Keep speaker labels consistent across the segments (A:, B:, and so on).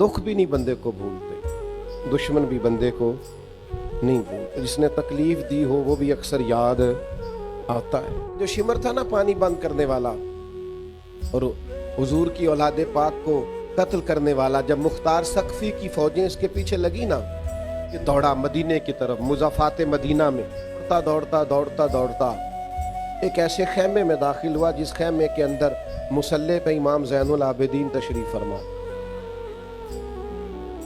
A: दुख भी नहीं बंदे को भूलते, दुश्मन भी बंदे को नहीं भूलते। जिसने तकलीफ दी हो वो भी अक्सर याद आता है। जो शिमर था ना पानी बंद करने वाला और हुजूर की औलादे पाक को कत्ल करने वाला, जब मुख्तार सकफी की फौजें इसके पीछे लगी ना, ये दौड़ा मदीने की तरफ, मुज़ाफ़ात मदीना में दौड़ता दौड़ता दौड़ता एक ऐसे खेमे में दाखिल हुआ जिस खेमे के अंदर मुसल्ले पे इमाम ज़ैनुल आबिदीन तशरीफ फरमा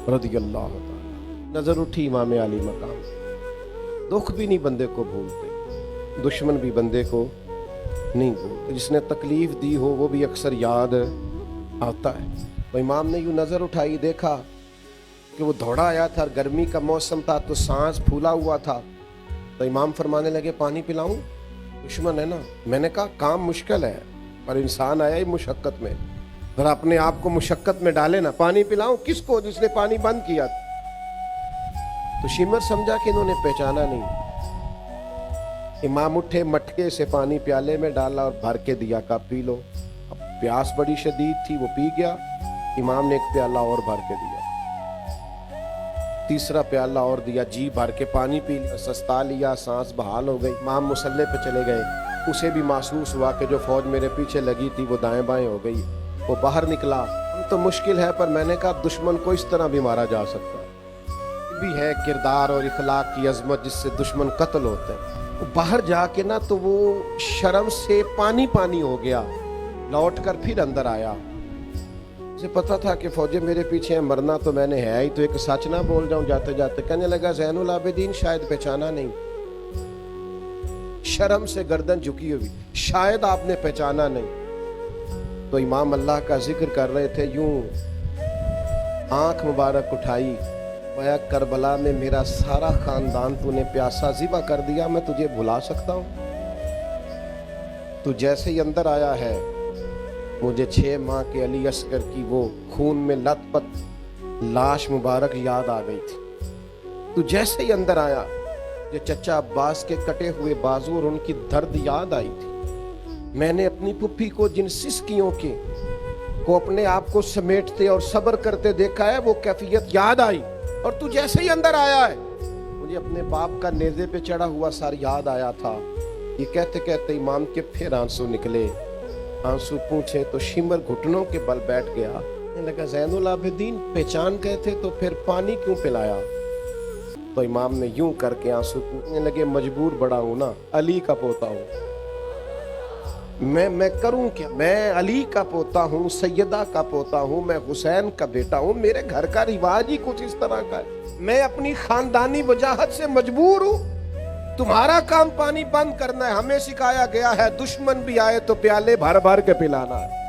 A: रज़ियल्लाहु ताला। नजर उठी इमाम आली मकाम। दुख भी नहीं बंदे को भूलते, दुश्मन भी बंदे को नहीं भूलते। जिसने तकलीफ दी हो वो भी अक्सर याद आता है। तो इमाम ने यूं नजर उठाई, देखा कि वो दौड़ा आया था, गर्मी का मौसम था तो सांस फूला हुआ था। तो इमाम फरमाने लगे पानी पिलाऊं? दुश्मन है ना। मैंने कहा काम मुश्किल है पर इंसान आया ही मुशक्कत में, जरा अपने आप को मुशक्कत में डाले ना। पानी पिलाऊं किसको? जिसने पानी बंद किया। तो शिमर समझा कि इन्होंने पहचाना नहीं। इमाम उठे, मटके से पानी प्याले में डाला और भर के दिया, का पी लो। अब प्यास बड़ी शदीद थी, वो पी गया। इमाम ने एक प्याला और भर के दिया, तीसरा प्याला और दिया, जी भर के पानी पी लिया, सस्ता लिया, सांस बहाल हो गई। इमाम मुसल्ले पे चले गए। उसे भी महसूस हुआ कि जो फौज मेरे पीछे लगी थी वो दाएं बाएं हो गई। वो बाहर निकला। तो मुश्किल है पर मैंने कहा दुश्मन को इस तरह भी मारा जा सकता है। भी है किरदार और इखलाक की अजमत जिससे दुश्मन कत्ल होते हैं। वो बाहर जाके ना तो वो शर्म से पानी पानी हो गया, लौट कर फिर अंदर आया। मुझे पता था कि फौजें मेरे पीछे हैं, मरना तो मैंने है ही, तो एक सच ना बोल जाऊं जाते जाते। कहने लगा ज़ैनुल आबिदीन शायद पहचाना नहीं, शर्म से गर्दन झुकी हुई, शायद आपने पहचाना नहीं। तो इमाम अल्लाह का जिक्र कर रहे थे, यूं आंख मुबारक उठाई, मैं करबला में मेरा सारा खानदान तूने प्यासा ज़िबा कर दिया, मैं तुझे भुला सकता हूं? तू जैसे ही अंदर आया है मुझे 6 माह के अली असगर की वो खून में लथपथ लाश मुबारक याद आ गई थी। तू जैसे ही अंदर आया जो चचा अब्बास के कटे हुए बाजू और उनकी दर्द याद आई थी। मैंने अपनी पुप्पी को जिन सिसकियों के को अपने आप को समेटते और सब्र करते देखा है, वो कैफियत याद आई। और तू जैसे ही अंदर आया है मुझे अपने बाप का नेज़े पे चढ़ा हुआ सर याद आया था। ये कहते कहते इमाम के फिर आंसू निकले। आंसू पूछे तो शिमर घुटनों के बल बैठ गया। लगा ज़ैनुल आबिदीन पहचान गए थे तो फिर पानी क्यों पिलाया? तो इमाम ने यूं करके आंसू पूछने लगे, मजबूर बड़ा हूं ना, अली का पोता हूं, मैं करूं क्या? मैं अली का पोता हूं, सैयदा का पोता हूं, मैं हुसैन का बेटा हूं। मेरे घर का रिवाज ही कुछ इस तरह का है। मैं अपनी खानदानी वजाहत से मजबूर हूं। तुम्हारा काम पानी बंद करना है। हमें सिखाया गया है दुश्मन भी आए तो प्याले भर भर के पिलाना है।